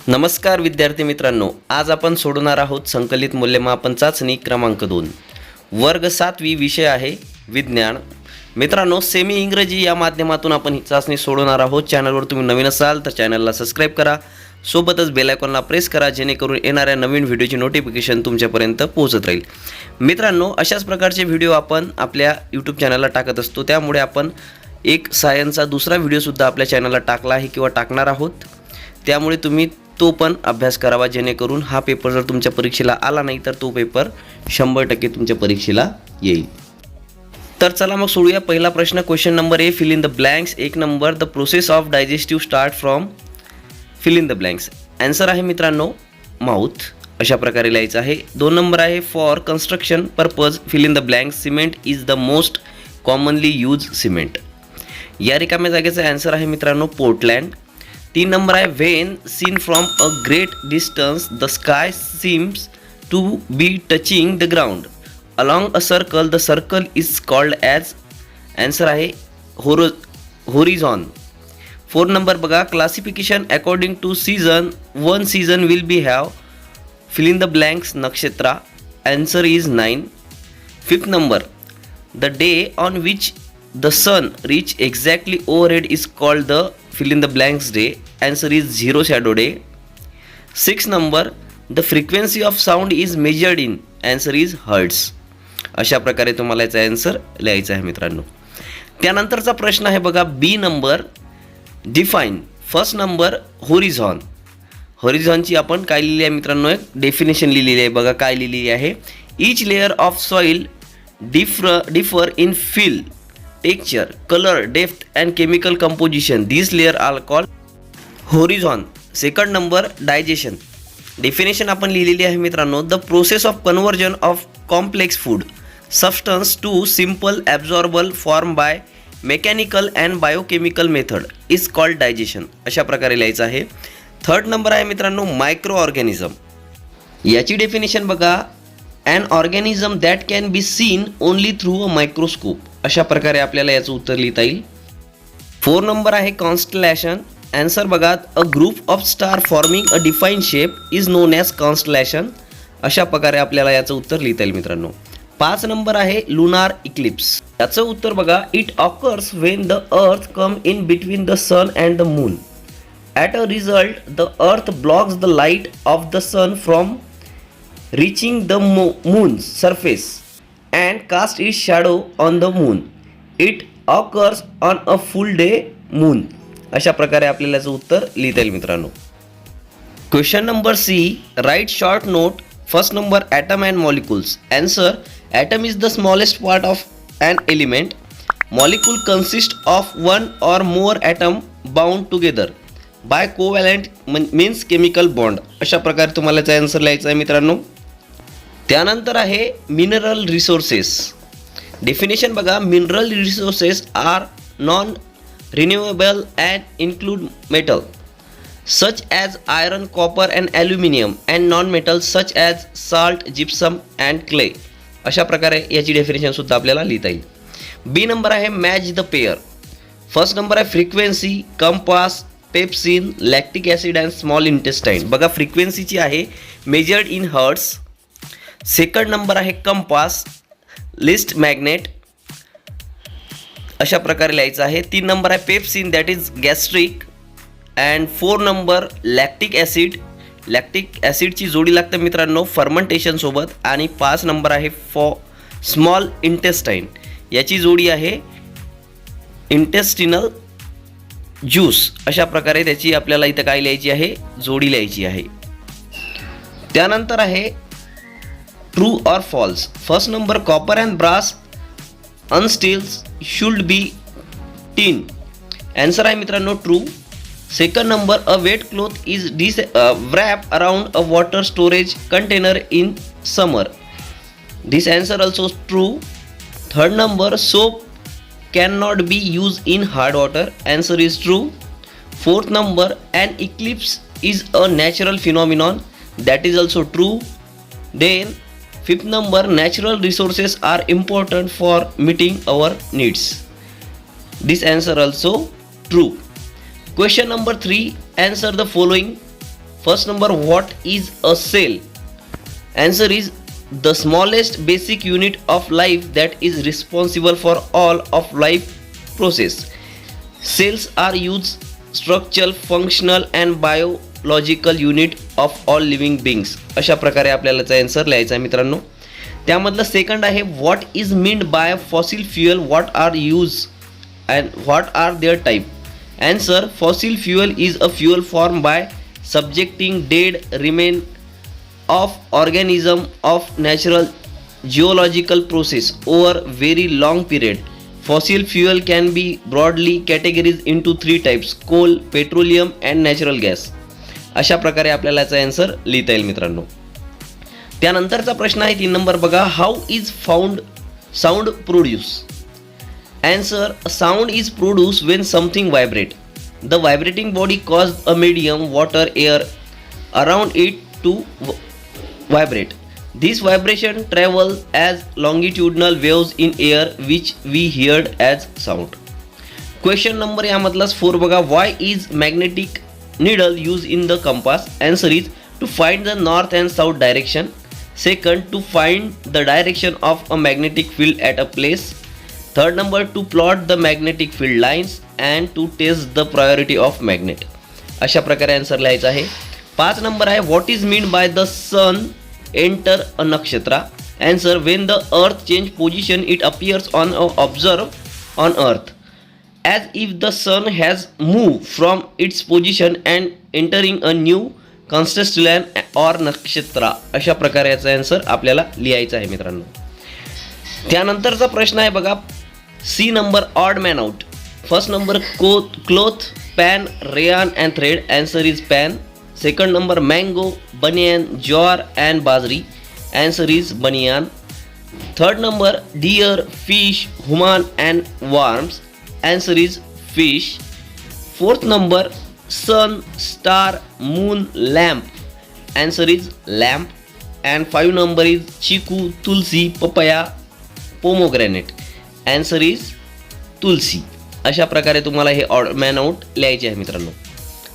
नमस्कार विद्यार्थी मित्रांनो, आज आपण सोडवणार आहोत संकलित मूल्यमापन चाचणी क्रमांक 2 वर्ग 7वी विषय आहे विज्ञान. मित्रांनो, सेमी इंग्रजी या माध्यमातून आपण ही चाचणी सोडवणार आहोत. चॅनलवर तुम्ही नवीन असाल तर चॅनलला सबस्क्राईब करा, सोबतच बेल आयकॉनला प्रेस करा जेणेकरून येणाऱ्या नवीन व्हिडिओची नोटिफिकेशन तुमच्यापर्यंत पोहोचत राहील. मित्रांनो, अशाच प्रकारचे व्हिडिओ आपण आपल्या यूट्यूब चॅनलला टाकत असतो, त्यामुळे आपण एक सायन्सचा दुसरा व्हिडिओसुद्धा आपल्या चॅनलला टाकला आहे किंवा टाकणार आहोत. त्यामुळे तुम्ही तो पण अभ्यास करावा जेणेकरून हा पेपर जर तुमच्या परीक्षेला आला नाही तर तो पेपर 100% तुमच्या परीक्षेला येईल. तर चला मग सोडूया. पहिला प्रश्न, question number A, fill in the blanks. 1 number, the process of digestive start from fill in the blanks. Answer आहे मित्रांनो माउथ. अशा प्रकारे लिहायचं आहे. 2 नंबर आहे, for construction purpose fill in the blanks. Cement is the most commonly use cement. या रिकाम्या जागेचा आन्सर आहे मित्रांनो पोर्टलँड. 3 नंबर आहे, when seen from a great distance the sky seems to be touching the ground along a circle the circle is called as. Answer आहे horizon. 4 number बघा, classification according to season. 1 season will be have fill in the blanks Nakshatra. Answer is 9. 5th number, the day on which the sun reach exactly overhead is called the fill in the blanks day. Answer is zero shadow day. 6th number, the frequency of sound is measured in. Answer is hertz. अशा प्रकारे तुम्हाला याचा answer लिहायचा आहे मित्रांनो. त्यानंतरचा प्रश्न आहे बघा, B number, define. First number, horizon. होरिझॉनची आपण काय लिहिली आहे मित्रांनो, एक डेफिनेशन लिहिलेली आहे बघा. काय लिहिलेली आहे, each layer of soil differ in feel, texture, color, depth and chemical composition. These layer are called horizon. Second number, digestion. Definition आपण लिहिलेली आहे मित्रांनो, the process of conversion of complex food substance to simple absorbable form by mechanical and biochemical method is called digestion. अशा प्रकारे लिहायचं आहे. Third number आहे मित्रांनो, मायक्रो ऑर्गॅनिझम. याची डेफिनेशन बघा, an organism that can be seen only through a microscope. अशा प्रकारे आपल्याला याचं उत्तर लिहिता येईल. 4 नंबर आहे, कॉन्स्टलेशन. आन्सर बघा, a group of star forming a define shape is non as constellation. अशा प्रकारे आपल्याला याचं उत्तर लिहिता येईल मित्रांनो. 5 नंबर आहे, लुनार इक्लिप्स. याचं उत्तर बघा, it occurs when the earth come in between the sun and the moon. At a result the earth blocks the light of the sun from reaching the moon's surface and cast its shadow on the moon. It occurs on a full day moon. अशा प्रकारे आपल्याला याचं उत्तर लिहिता येईल मित्रांनो. Question number C, write short note. First number, atom and molecules. Answer, atom is the smallest part of an element. Molecule consists of one or more atom bound together by covalent means chemical bond. अशा प्रकारे तुम्हाला याचा answer लिहायचा आहे मित्रांनो. त्यानंतर आहे mineral resources. Definition बघा, mineral resources are non renewable and include metal such as iron, copper and aluminium and non metal such as salt, gypsum and clay. अशा प्रकारे याची डेफिनेशनसुद्धा आपल्याला लिहिता येईल. बी नंबर आहे, match the pair. First number आहे, frequency, compass, pepsin, lactic acid and small intestine. बघा, फ्रिक्वेन्सीची आहे measured in hertz. Second number आहे, कंपास, लिस्ट मॅग्नेट. अशा प्रकारे लिहायचं आहे. 3 नंबर आहे, pepsin, that is gastric. And 4 number, lactic acid. Lactic ॲसिडची जोडी लागते मित्रांनो फर्मंटेशन सोबत. आणि 5 नंबर आहे, स्मॉल इंटेस्टाईन. याची जोडी आहे इंटेस्टिनल ज्यूस. अशा प्रकारे त्याची आपल्याला इथं काय लिहायची आहे, जोडी लिहायची आहे. त्यानंतर आहे, ट्रू और false. First number, copper and brass utensils should be tin. Answer आहे मित्रांनो true. Second number, a wet cloth is wrap around a water storage container in summer. This answer also true. Third number, soap cannot be used in hard water. Answer is true. Fourth number, an eclipse is a natural phenomenon. That is also true. Then 5th number, natural resources are important for meeting our needs. This answer also true. Question number 3, answer the following. First number, what is a cell? Answer is the smallest basic unit of life that is responsible for all of life process. Cells are used structural, functional and biological unit of all living beings. अशा प्रकारे आपल्याला याचा answer लिहायचा आहे मित्रांनो. त्यामधलं second आहे, what is meant by fossil fuel, what are use and what are their type? Answer, fossil fuel is a fuel form by subjecting dead remain of organism of natural geological process over very long period. Fossil fuel can be broadly categorized into three types: coal, petroleum and natural gas. अशा प्रकारे आपल्याला याचा answer लिहिता येईल मित्रांनो. त्यानंतरचा प्रश्न आहे 3 नंबर बघा, how is sound produce? Answer, sound is produce when something vibrate. The vibrating body causes a medium, water, air around it to vibrate. This vibration travels as longitudinal waves in air which we heard as sound. Question number यामधला 4 बघा, why is magnetic needle used in the compass? Answer is to find the north and south direction. Second, to find the direction of a magnetic field at a place. Third number, to plot the magnetic field lines and to test the priority of magnet. अशा प्रकारे answer लिहायचा आहे. 5 number आहे, what is mean by the sun enter a nakshatra? Answer, when the earth change position it appears on observe on earth as if the sun has move from its position and entering a new constellation or nakshatra. अशा प्रकारे याचा answer आपल्याला लिहायचा आहे मित्रांनो. त्यानंतरचा प्रश्न आहे बघा, C number, odd man out. First number, cloth, pan, rayon and thread. Answer is pan. Second number, mango, baniyan, jowar and bajri. Answer is baniyan. Third number, deer, fish, human and worms. Answer is fish. Fourth number, sun, star, moon, lamp. Answer is lamp. And 5 number is chikoo, tulsi, papaya, pomegranate. Answer is tulsi. अशा प्रकारे तुम्हाला हे odd man out लिहायचे आहे मित्रांनो.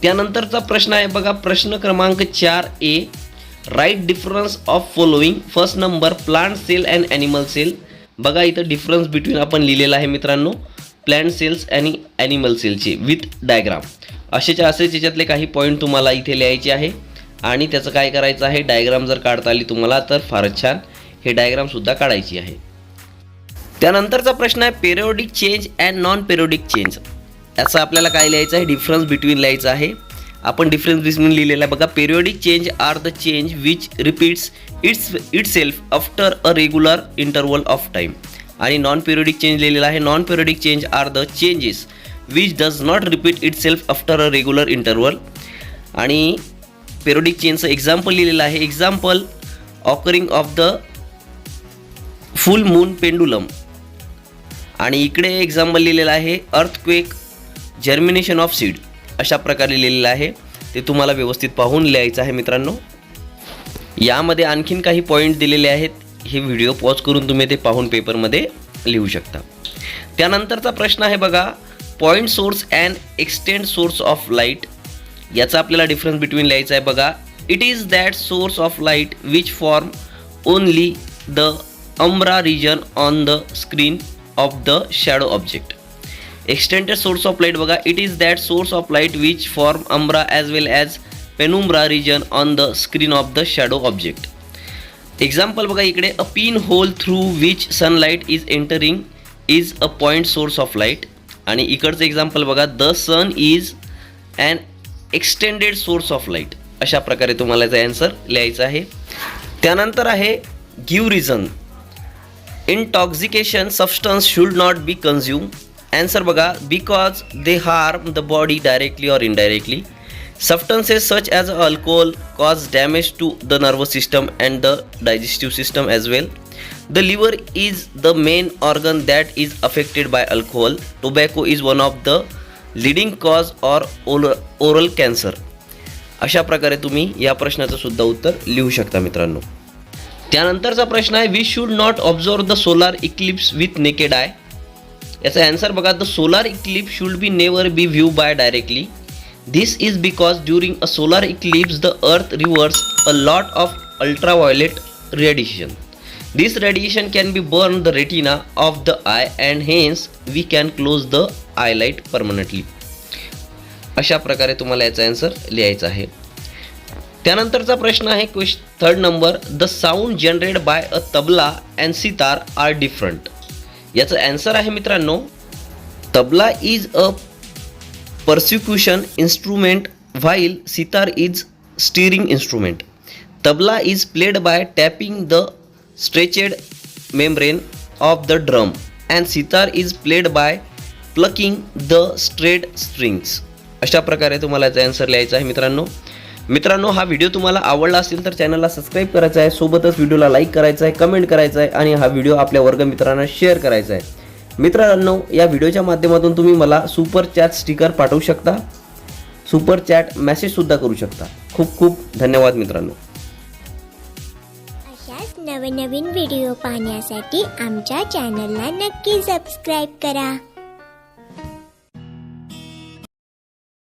त्यानंतरचा प्रश्न आहे बघा, प्रश्न क्रमांक 4A, write difference of following. First number, plant cell and animal cell. बघा इथं डिफरन्स बिटवीन आपण लिहिलेला आहे मित्रांनो, प्लांट सेल्स आणि ॲनिमल सेलचे विथ डायग्राम. असेच याच्यातले काही पॉईंट तुम्हाला इथे लिहायचे आहे आणि त्याचं काय करायचं आहे, डायग्राम जर काढता आली तुम्हाला तर फारच छान. हे डायग्रामसुद्धा काढायची आहे. त्यानंतरचा प्रश्न आहे, periodic change and non periodic change. याचा आपल्याला काय लिहायचं आहे, डिफरन्स बिटवीन लिहायचं आहे. आपण डिफरन्स बिटवीन लिहिलेला आहे बघा. Periodic change are the change which repeats itself after a regular interval of time. आणि नॉन पेरियोडिक चेंज लिहिलेला आहे. Non periodic change are the changes which does not repeat itself after a regular interval. आणि periodic चेंजचं example लिहिलेलं आहे. Example, occurring of the full moon pendulum. आणि इकडे example लिहिलेलं आहे, अर्थक्वेक, जर्मिनेशन ऑफ सीड. अशा प्रकारे लिहिलेलं आहे. ते तुम्हाला व्यवस्थित पाहून लिहायचं आहे मित्रांनो. यामध्ये आणखीन काही पॉईंट दिलेले आहेत. हे व्हिडिओ पॉज करून तुम्ही ते पाहून पेपरमध्ये लिहू शकता. त्यानंतरचा प्रश्न आहे बघा, point source and extend source of light. याचा आपल्याला डिफरन्स बिटवीन लिहायचा आहे बघा. It is that source of light which form only the umbra region on the screen of the shadow object. Extended source of light बघा, it is that source of light which form umbra as well as penumbra region on the screen of the shadow object. Example बघा इकडे, a pinhole through which sunlight is entering is a point source of light. आणि इकडचं example बघा, the sun is an extended source of light. अशा प्रकारे तुम्हाला याचा answer लिहायचा आहे. त्यानंतर आहे give reason. Intoxication substance should not be consumed. Answer बघा, because they harm the body directly or indirectly. Substances such as alcohol cause damage to the nervous system and the digestive system as well. The liver is the main organ that is affected by alcohol. Tobacco is one of the leading cause or oral cancer. अशा प्रकारे तुम्ही या प्रश्नाचं सुद्धा उत्तर लिहू शकता मित्रांनो. त्यानंतरचा प्रश्न आहे, we should not observe the solar eclipse with naked eye. याचा आन्सर बघा, the solar eclipse should be never be view by directly. This is because during a solar eclipse the earth reverses a lot of ultraviolet radiation. This radiation can be burn the retina of the eye and hence we can close the eyelid permanently. अशा प्रकारे तुम्हाला याचा answer लिहायचा आहे. त्यानंतरचा प्रश्न आहे third number. The sound generate by a tabla and sitar are different. याचं आन्सर आहे मित्रांनो, tabla is a percussion instrument while sitar is steering instrument. Tabla is played by tapping the stretched membrane of the drum and sitar is played by plucking the straight strings. अशा प्रकारे तुम्हाला याचा answer लिहायचा आहे मित्रांनो हा व्हिडिओ तुम्हाला आवडला असेल तर चॅनलला सबस्क्राईब करायचं आहे, सोबतच व्हिडिओला लाईक करायचं आहे, कमेंट करायचं आहे आणि हा व्हिडिओ आपल्या वर्गमित्रांना शेअर करायचा आहे. मित्रांनो या व्हिडिओच्या माध्यमातून तुम्ही मला सुपर चॅट स्टिकर पाठवू शकता, सुपर चॅट मेसेजसुद्धा करू शकता. खूप खूप धन्यवाद मित्रांनो. अशाच नवनवीन व्हिडिओ पाहण्यासाठी आमच्या चॅनलला नक्की सबस्क्राईब करा.